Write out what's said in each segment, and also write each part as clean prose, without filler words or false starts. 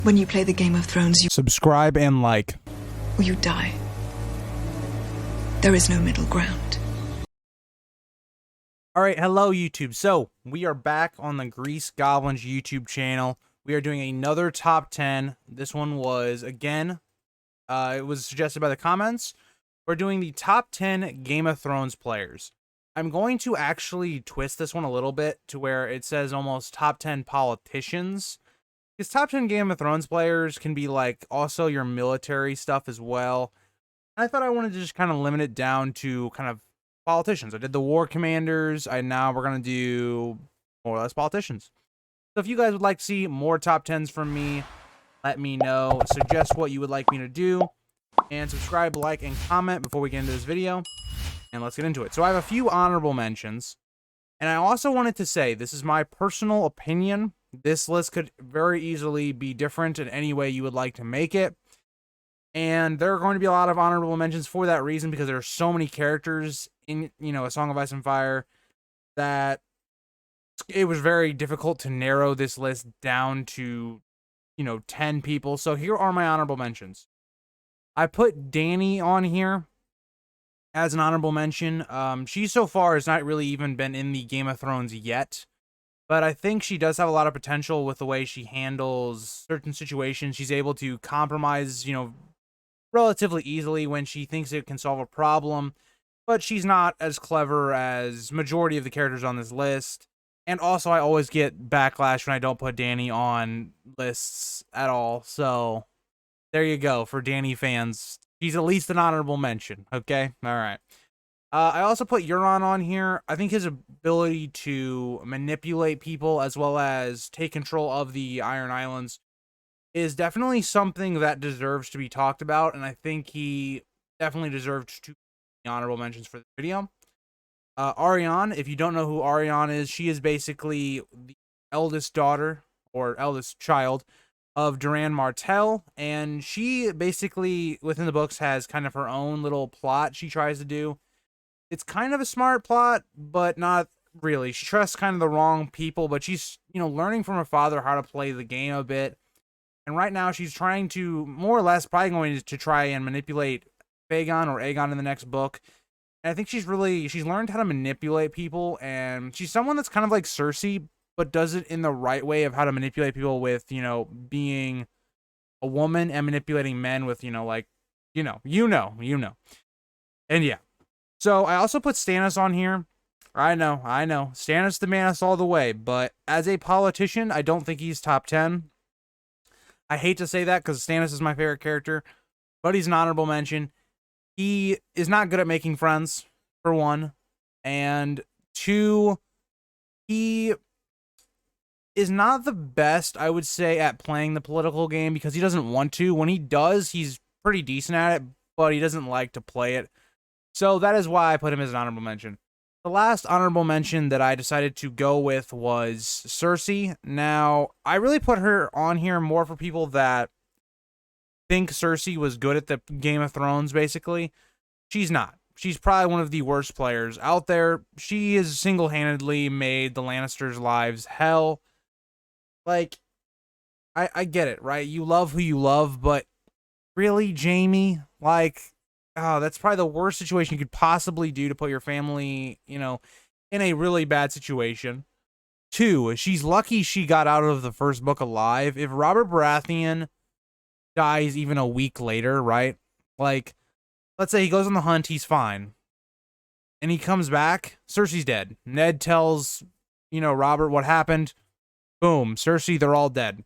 When you play the Game of Thrones, you Subscribe and like. or you die. There is no middle ground. Alright, hello YouTube. So, we are back on the Grease Goblins YouTube channel. We are doing another top 10. This one was, again, it was suggested by the comments. We're doing the top 10 Game of Thrones players. I'm going to actually twist this one a little bit to where it says almost top 10 politicians. Because top 10 Game of Thrones players can be like also your military stuff as well. I thought I wanted to just kind of limit it down to kind of politicians. I did the war commanders. Now we're going to do more or less politicians. So if you guys would like to see more top 10s from me, let me know. Suggest what you would like me to do. And subscribe, like, and comment before we get into this video. And let's get into it. So I have a few honorable mentions. And I also wanted to say, this is my personal opinion. This list could very easily be different in any way you would like to make it. And there are going to be a lot of honorable mentions for that reason, because there are so many characters in, A Song of Ice and Fire that it was very difficult to narrow this list down to, 10 people. So here are my honorable mentions. I put Dany on here as an honorable mention. She so far has not really even been in the Game of Thrones yet. But I think she does have a lot of potential with the way she handles certain situations. She's able to compromise, relatively easily when she thinks it can solve a problem. But she's not as clever as majority of the characters on this list. And also, I always get backlash when I don't put Dany on lists at all. So, there you go. For Dany fans, she's at least an honorable mention. Okay? All right. I also put Euron on here. I think his ability to manipulate people as well as take control of the Iron Islands is definitely something that deserves to be talked about, and I think he definitely deserved to be honorable mentions for the video. Ariane, if you don't know who Ariane is, she is basically the eldest daughter, or eldest child, of Duran Martel, and she basically, within the books, has kind of her own little plot she tries to do. It's kind of a smart plot, but not really. She trusts kind of the wrong people, but she's, learning from her father how to play the game a bit. And right now she's trying to, more or less, probably going to try and manipulate Aegon or Aegon in the next book. And I think she's learned how to manipulate people, and she's someone that's kind of like Cersei, but does it in the right way of how to manipulate people with, being a woman and manipulating men with, And yeah. So, I also put Stannis on here. I know. Stannis the man us all the way. But as a politician, I don't think he's top 10. I hate to say that because Stannis is my favorite character. But he's an honorable mention. He is not good at making friends, for one. And two, he is not the best, I would say, at playing the political game because he doesn't want to. When he does, he's pretty decent at it, but he doesn't like to play it. So that is why I put him as an honorable mention. The last honorable mention that I decided to go with was Cersei. Now, I really put her on here more for people that think Cersei was good at the Game of Thrones, basically. She's not. She's probably one of the worst players out there. She has single-handedly made the Lannisters' lives hell. Like, I get it, right? You love who you love, but really, Jaime? Oh, that's probably the worst situation you could possibly do to put your family, in a really bad situation. Two, she's lucky she got out of the first book alive. If Robert Baratheon dies even a week later, right? Let's say he goes on the hunt, he's fine. And he comes back, Cersei's dead. Ned tells, Robert what happened. Boom, Cersei, they're all dead.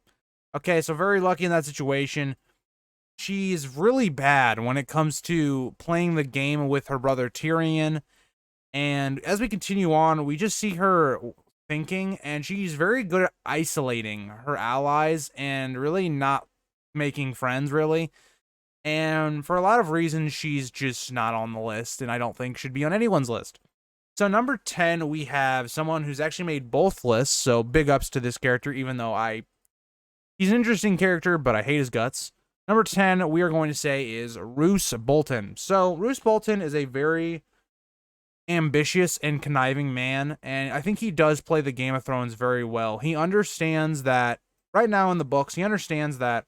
Okay, so very lucky in that situation. She's really bad when it comes to playing the game with her brother Tyrion. And as we continue on, we just see her thinking, and she's very good at isolating her allies and really not making friends, really. And for a lot of reasons, she's just not on the list, and I don't think should be on anyone's list. So number 10, we have someone who's actually made both lists, so big ups to this character, even though he's an interesting character, but I hate his guts. Number 10, we are going to say, is Ruse Bolton. So, Ruse Bolton is a very ambitious and conniving man, and I think he does play the Game of Thrones very well. He understands that right now in the books, he understands that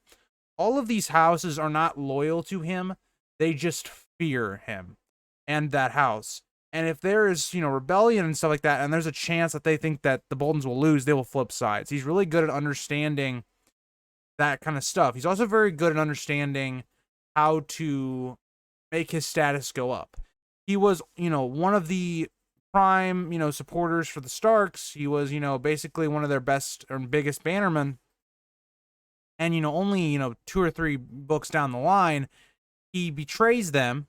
all of these houses are not loyal to him. They just fear him and that house. And if there is, rebellion and stuff like that, and there's a chance that they think that the Boltons will lose, they will flip sides. He's really good at understanding that kind of stuff. He's also very good at understanding how to make his status go up. He was, one of the prime, supporters for the Starks. He was, basically one of their best or biggest bannermen. And, only, 2 or 3 books down the line, he betrays them,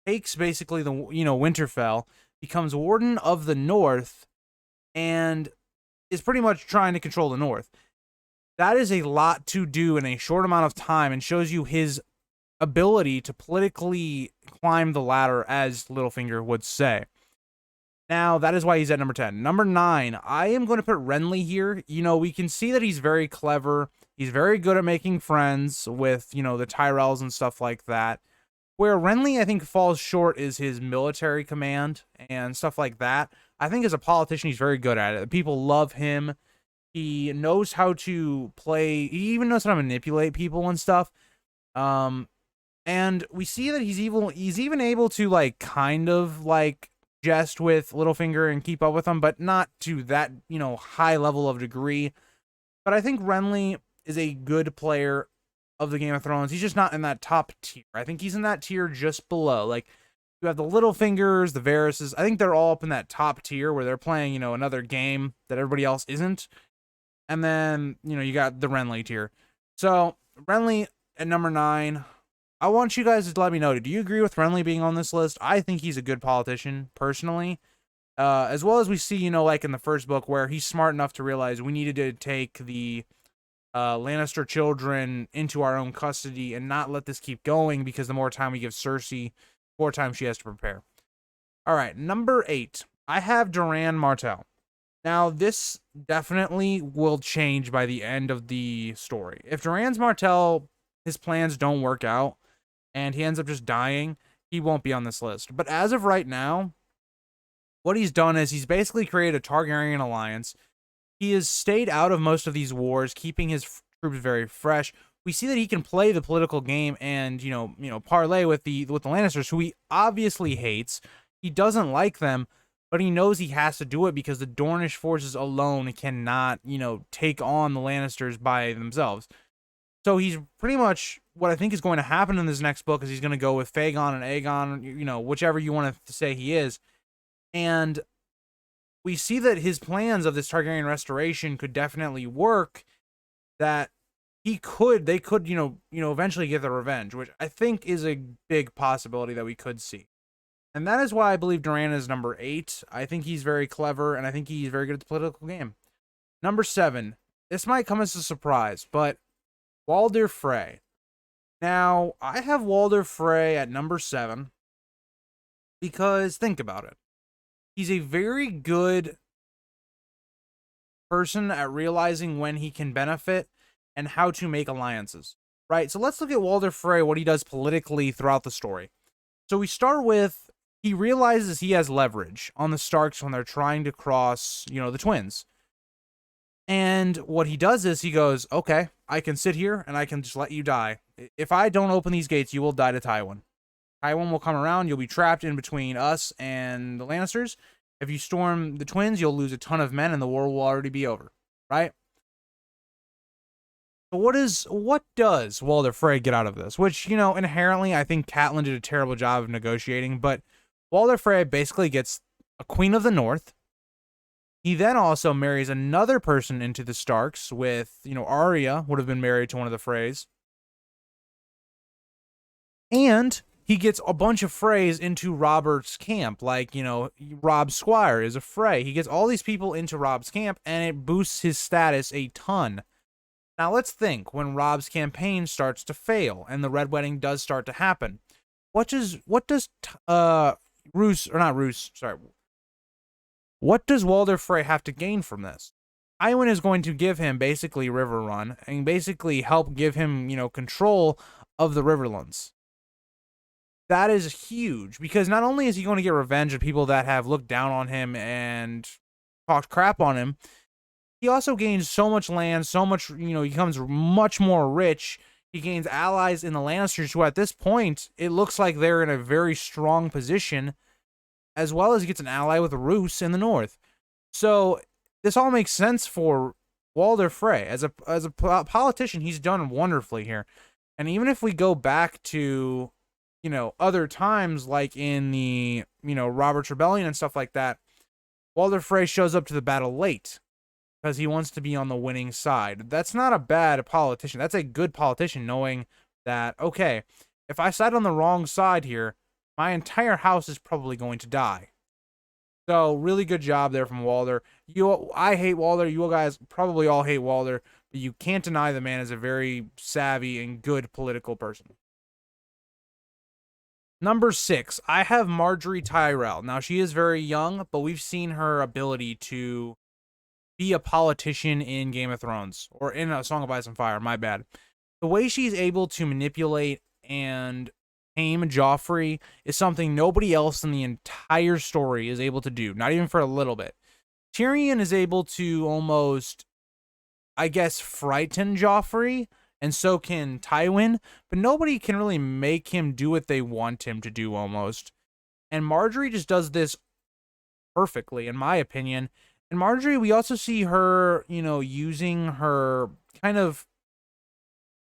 takes basically the, Winterfell, becomes Warden of the North, and is pretty much trying to control the North. That is a lot to do in a short amount of time and shows you his ability to politically climb the ladder, as Littlefinger would say. Now, that is why he's at number 10. Number 9, I am going to put Renly here. We can see that he's very clever. He's very good at making friends with, the Tyrells and stuff like that. Where Renly, I think, falls short is his military command and stuff like that. I think as a politician, he's very good at it. People love him. He knows how to play. He even knows how to manipulate people and stuff. And we see that he's even able to, kind of, jest with Littlefinger and keep up with him, but not to that, high level of degree. But I think Renly is a good player of the Game of Thrones. He's just not in that top tier. I think he's in that tier just below. You have the Littlefingers, the Varys. I think they're all up in that top tier where they're playing, another game that everybody else isn't. And then, you got the Renly tier. So, Renly at number 9. I want you guys to let me know, do you agree with Renly being on this list? I think he's a good politician, personally. As well as we see, in the first book, where he's smart enough to realize we needed to take the Lannister children into our own custody and not let this keep going, because the more time we give Cersei, the more time she has to prepare. All right, number 8. I have Duran Martel. Now, this definitely will change by the end of the story. If Duran Martel, his plans don't work out, and he ends up just dying, he won't be on this list. But as of right now, what he's done is he's basically created a Targaryen alliance. He has stayed out of most of these wars, keeping his troops very fresh. We see that he can play the political game and, parlay with the Lannisters, who he obviously hates. He doesn't like them, but he knows he has to do it because the Dornish forces alone cannot, take on the Lannisters by themselves. So he's pretty much, what I think is going to happen in this next book is he's going to go with Fagon and Aegon, whichever you want to say he is. And we see that his plans of this Targaryen restoration could definitely work, that they could, eventually get their revenge, which I think is a big possibility that we could see. And that is why I believe Duran is number 8. I think he's very clever, and I think he's very good at the political game. Number 7. This might come as a surprise, but Walder Frey. Now, I have Walder Frey at number 7 because, think about it. He's a very good person at realizing when he can benefit and how to make alliances, right? So let's look at Walder Frey, what he does politically throughout the story. So we start with, he realizes he has leverage on the Starks when they're trying to cross, the twins. And what he does is he goes, okay, I can sit here and I can just let you die. If I don't open these gates, you will die to Tywin. Tywin will come around. You'll be trapped in between us and the Lannisters. If you storm the twins, you'll lose a ton of men and the war will already be over, right? So what does Walder Frey get out of this? Which, inherently, I think Catelyn did a terrible job of negotiating, but Walder Frey basically gets a Queen of the North. He then also marries another person into the Starks with, Arya would have been married to one of the Freys. And he gets a bunch of Freys into Robert's camp, Robb Squire is a Frey. He gets all these people into Robb's camp, and it boosts his status a ton. Now let's think, when Robb's campaign starts to fail, and the Red Wedding does start to happen, what does Walder Frey have to gain from this? Tywin is going to give him basically Riverrun and basically help give him, control of the Riverlands. That is huge, because not only is he going to get revenge of people that have looked down on him and talked crap on him, he also gains so much land, so much, he becomes much more rich. He gains allies in the Lannisters, who at this point, it looks like they're in a very strong position, as well as he gets an ally with Ruse in the north. So this all makes sense for Walder Frey. As a politician, he's done wonderfully here. And even if we go back to, other times, like in the, Robert's Rebellion and stuff like that, Walder Frey shows up to the battle late because he wants to be on the winning side. That's not a bad politician. That's a good politician, knowing that, okay, if I side on the wrong side here, my entire house is probably going to die. So really good job there from Walder. I hate Walder. You guys probably all hate Walder, but you can't deny the man is a very savvy and good political person. Number 6, I have Marjorie Tyrell. Now, she is very young, but we've seen her ability to be a politician in Game of Thrones, or in A Song of Ice and Fire, my bad. The way she's able to manipulate and tame Joffrey is something nobody else in the entire story is able to do, not even for a little bit. Tyrion is able to almost, I guess, frighten Joffrey, and so can Tywin, but nobody can really make him do what they want him to do almost. And Marjorie just does this perfectly, in my opinion. And Marjorie, we also see her, using her kind of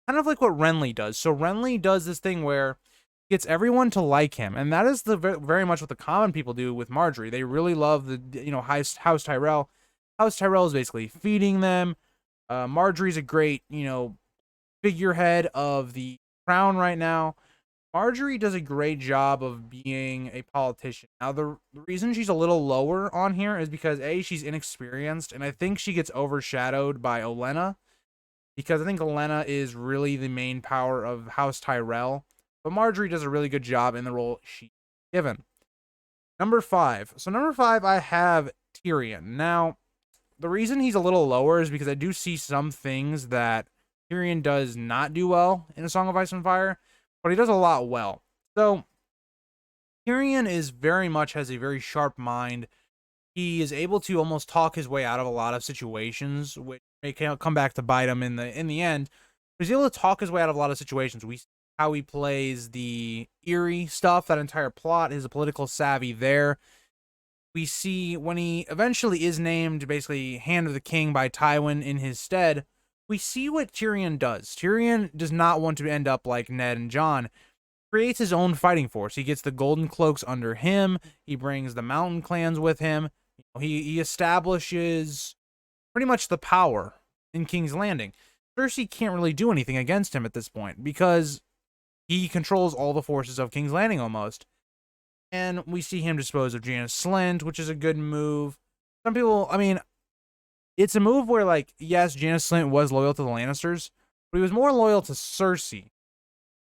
like what Renly does. So Renly does this thing where he gets everyone to like him, and that is very much what the common people do with Marjorie. They really love the, House Tyrell. House Tyrell is basically feeding them. Marjorie's a great, figurehead of the crown right now. Marjorie does a great job of being a politician. Now, the reason she's a little lower on here is because, A, she's inexperienced, and I think she gets overshadowed by Olenna, because I think Olenna is really the main power of House Tyrell, but Marjorie does a really good job in the role she's given. Number 5. So number 5, I have Tyrion. Now, the reason he's a little lower is because I do see some things that Tyrion does not do well in A Song of Ice and Fire, but he does a lot well. So Tyrion is has a very sharp mind. He is able to almost talk his way out of a lot of situations, which may come back to bite him in the end. But he's able to talk his way out of a lot of situations. We see how he plays the Eerie stuff, that entire plot, his political savvy there. We see when he eventually is named basically Hand of the King by Tywin in his stead, we see what Tyrion does. Tyrion does not want to end up like Ned and Jon. He creates his own fighting force. He gets the Golden Cloaks under him. He brings the Mountain Clans with him. He establishes pretty much the power in King's Landing. Cersei can't really do anything against him at this point because he controls all the forces of King's Landing almost. And we see him dispose of Jaina Slynt, which is a good move. Some people, it's a move where, like, yes, Jaina Slynt was loyal to the Lannisters, but he was more loyal to Cersei.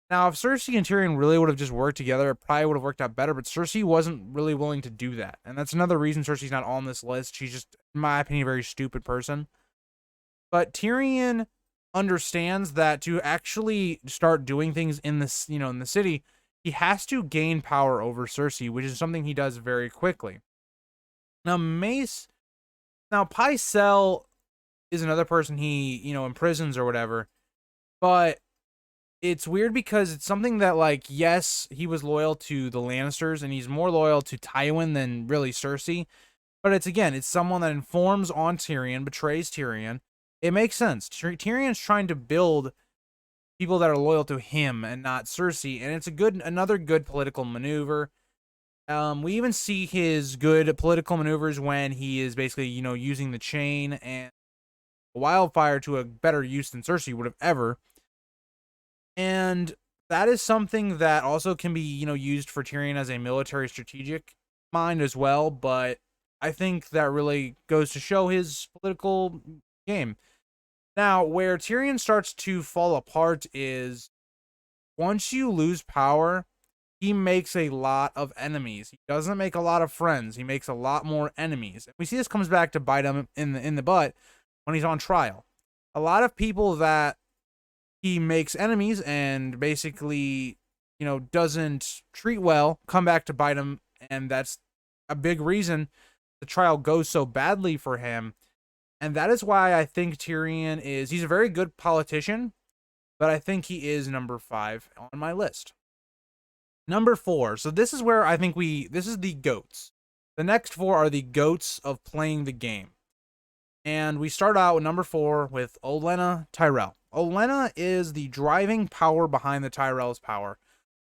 Now, if Cersei and Tyrion really would have just worked together, it probably would have worked out better, but Cersei wasn't really willing to do that. And that's another reason Cersei's not on this list. She's just, in my opinion, a very stupid person. But Tyrion understands that to actually start doing things in this, in the city, he has to gain power over Cersei, which is something he does very quickly. Now, Pycelle is another person he, imprisons or whatever, but it's weird because it's something that, like, yes, he was loyal to the Lannisters, and he's more loyal to Tywin than really Cersei, but it's someone that informs on Tyrion, betrays Tyrion. It makes sense. Tyrion's trying to build people that are loyal to him and not Cersei, and it's another good political maneuver. We even see his good political maneuvers when he is basically, using the chain and wildfire to a better use than Cersei would have ever. And that is something that also can be, used for Tyrion as a military strategic mind as well, but I think that really goes to show his political game. Now, where Tyrion starts to fall apart is once you lose power, he makes a lot of enemies. He doesn't make a lot of friends. He makes a lot more enemies. And we see this comes back to bite him in the butt when he's on trial. A lot of people that he makes enemies and basically, doesn't treat well come back to bite him, and that's a big reason the trial goes so badly for him. And that is why I think Tyrion he's a very good politician, but I think he is number 5 on my list. Number 4. So this is where I think this is the GOATs. The next 4 are the GOATs of playing the game. And we start out with number 4 with Olenna Tyrell. Olenna is the driving power behind the Tyrell's power.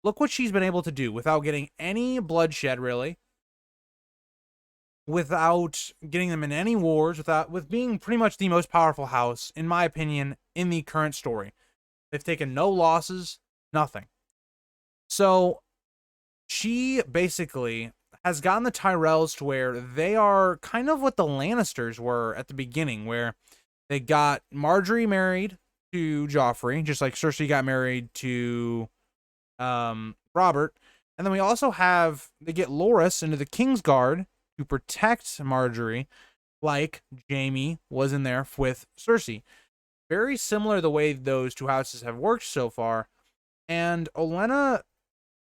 Look what she's been able to do without getting any bloodshed, really. Without getting them in any wars, with being pretty much the most powerful house, in my opinion, in the current story. They've taken no losses, nothing. So she basically has gotten the Tyrells to where they are kind of what the Lannisters were at the beginning, where they got Marjorie married to Joffrey, just like Cersei got married to Robert. And then we also they get Loras into the Kingsguard to protect Marjorie, like Jaime was in there with Cersei. Very similar the way those two houses have worked so far. And Olenna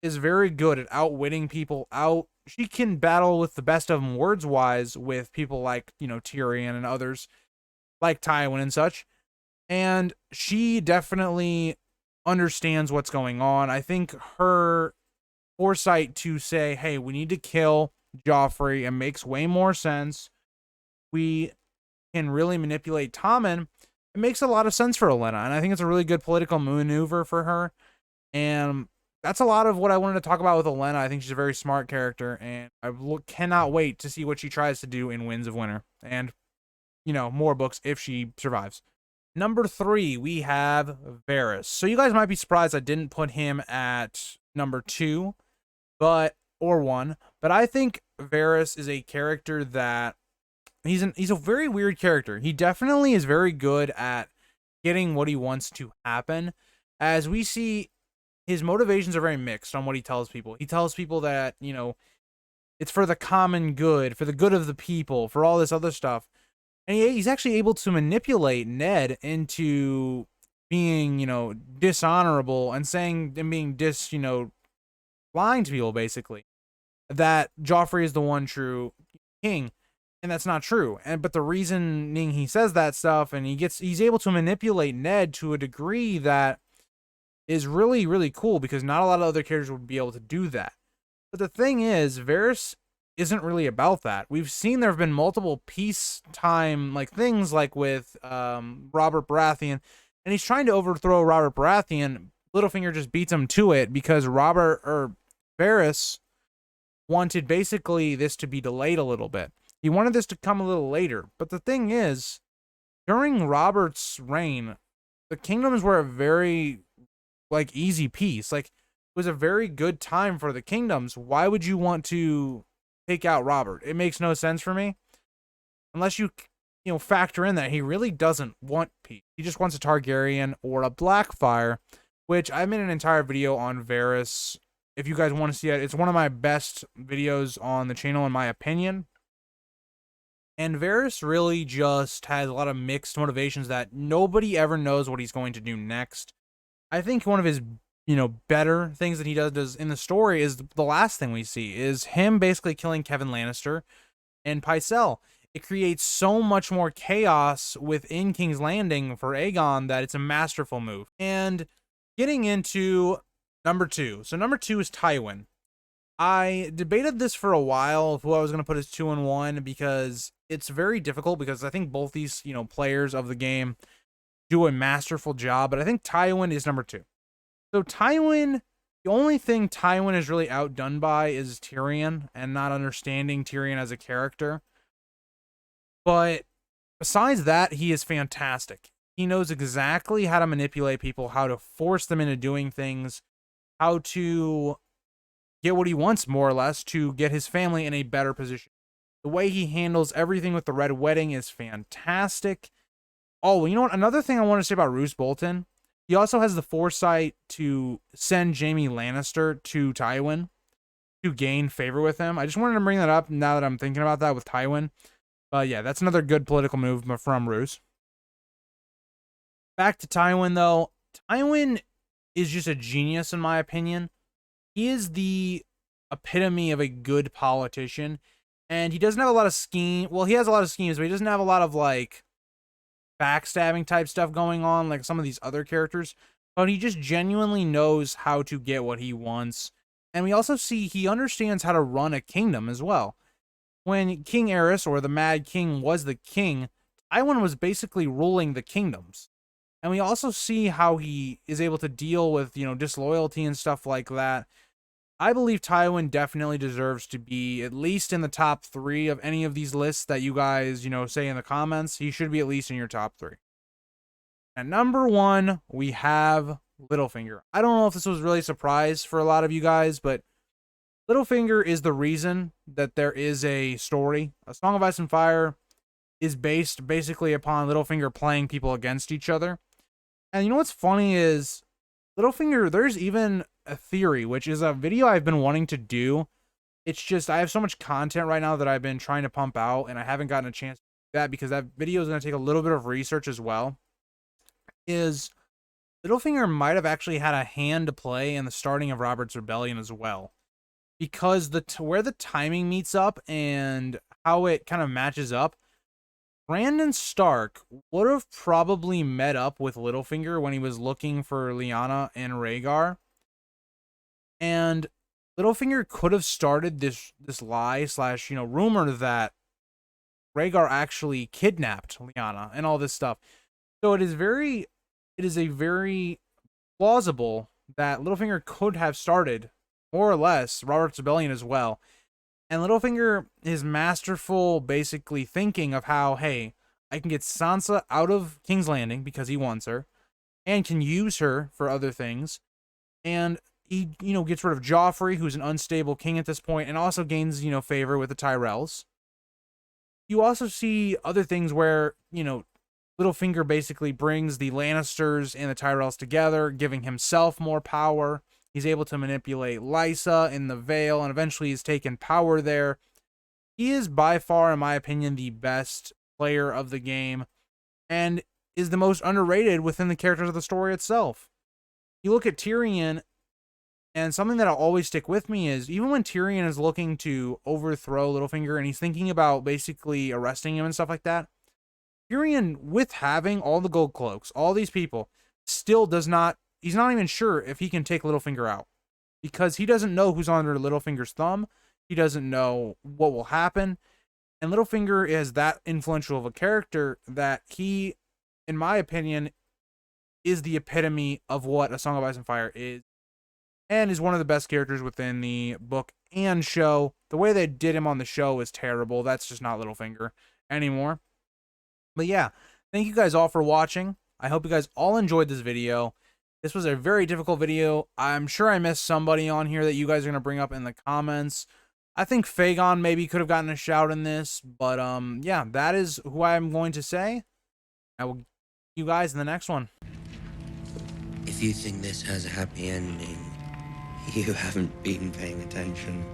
is very good at outwitting people. She can battle with the best of them words-wise with people like, Tyrion and others, like Tywin and such. And she definitely understands what's going on. I think her foresight to say, hey, we need to kill Joffrey, and makes way more sense. We can really manipulate Tommen. It makes a lot of sense for Olenna, and I think it's a really good political maneuver for her. And that's a lot of what I wanted to talk about with Olenna. I think she's a very smart character, and I cannot wait to see what she tries to do in Winds of Winter, and more books if she survives. Number 3, we have Varys. So you guys might be surprised I didn't put him at number 2, or 1, but I think Varys is a character that he's a very weird character. He definitely is very good at getting what he wants to happen. As we see, his motivations are very mixed on what he tells people. He tells people that, it's for the common good, for the good of the people, for all this other stuff. And he's actually able to manipulate Ned into being, dishonorable and being lying to people, basically, that Joffrey is the one true king, and that's not true. But the reasoning he says that stuff, and he's able to manipulate Ned to a degree that is really, really cool, because not a lot of other characters would be able to do that. But the thing is, Varys isn't really about that. We've seen there have been multiple peacetime things, like with Robert Baratheon, and he's trying to overthrow Robert Baratheon. Littlefinger just beats him to it because Varys wanted basically this to be delayed a little bit. He wanted this to come a little later. But the thing is, during Robert's reign, the kingdoms were a very easy peace. It was a very good time for the kingdoms. Why would you want to take out Robert? It makes no sense for me. Unless you factor in that he really doesn't want peace. He just wants a Targaryen or a Blackfyre, which I made an entire video on Varys. If you guys want to see it, it's one of my best videos on the channel, in my opinion. And Varys really just has a lot of mixed motivations that nobody ever knows what he's going to do next. I think one of his, better things that he does in the story is the last thing we see is him basically killing Kevin Lannister and Pycelle. It creates so much more chaos within King's Landing for Aegon that it's a masterful move. And getting into number 2. So number 2 is Tywin. I debated this for a while of who I was going to put as 2 and 1, because it's very difficult, because I think both these, players of the game do a masterful job, but I think Tywin is number 2. So Tywin, the only thing Tywin is really outdone by is Tyrion, and not understanding Tyrion as a character. But besides that, he is fantastic. He knows exactly how to manipulate people, how to force them into doing things, how to get what he wants, more or less, to get his family in a better position. The way he handles everything with the Red Wedding is fantastic. Oh, you know what? Another thing I want to say about Ruse Bolton, he also has the foresight to send Jaime Lannister to Tywin to gain favor with him. I just wanted to bring that up now that I'm thinking about that with Tywin. But yeah, that's another good political move from Ruse. Back to Tywin, though. Tywin is just a genius, in my opinion. He is the epitome of a good politician. And he doesn't have a lot of scheme. Well, he has a lot of schemes, but he doesn't have a lot of, backstabbing type stuff going on like some of these other characters, but he just genuinely knows how to get what he wants. And we also see he understands how to run a kingdom as well. When King Aerys, or the Mad King, was the king, Tywin was basically ruling the kingdoms. And we also see how he is able to deal with, disloyalty and stuff like that. I believe Tywin definitely deserves to be at least in the top 3 of any of these lists that you guys, say in the comments. He should be at least in your top 3. At number 1, we have Littlefinger. I don't know if this was really a surprise for a lot of you guys, but Littlefinger is the reason that there is a story. A Song of Ice and Fire is based basically upon Littlefinger playing people against each other. And you know what's funny is Littlefinger, there's even a theory, which is a video I've been wanting to do. It's just I have so much content right now that I've been trying to pump out, and I haven't gotten a chance to do that because that video is going to take a little bit of research as well. Is Littlefinger might have actually had a hand to play in the starting of Robert's Rebellion as well, because where the timing meets up and how it kind of matches up, Brandon Stark would have probably met up with Littlefinger when he was looking for Lyanna and Rhaegar, and Littlefinger could have started this lie / rumor that Rhaegar actually kidnapped Lyanna and all this stuff. So it is a very plausible that Littlefinger could have started more or less Robert's Rebellion as well. And Littlefinger is masterful basically thinking of how, hey, I can get Sansa out of King's Landing because he wants her and can use her for other things. And he, gets rid of Joffrey, who's an unstable king at this point, and also gains, favor with the Tyrells. You also see other things where, Littlefinger basically brings the Lannisters and the Tyrells together, giving himself more power. He's able to manipulate Lysa in the Vale, and eventually he's taken power there. He is by far, in my opinion, the best player of the game, and is the most underrated within the characters of the story itself. You look at Tyrion, and something that'll always stick with me is, even when Tyrion is looking to overthrow Littlefinger, and he's thinking about basically arresting him and stuff like that, Tyrion, with having all the gold cloaks, all these people, still he's not even sure if he can take Littlefinger out, because he doesn't know who's under Littlefinger's thumb. He doesn't know what will happen. And Littlefinger is that influential of a character that he, in my opinion, is the epitome of what A Song of Ice and Fire is, and is one of the best characters within the book and show. The way they did him on the show is terrible. That's just not Littlefinger anymore. But yeah, thank you guys all for watching. I hope you guys all enjoyed this video. This was a very difficult video. I'm sure I missed somebody on here that you guys are going to bring up in the comments. I think Fagon maybe could have gotten a shout in this, but yeah, that is who I'm going to say. I will see you guys in the next one. If you think this has a happy ending, you haven't been paying attention.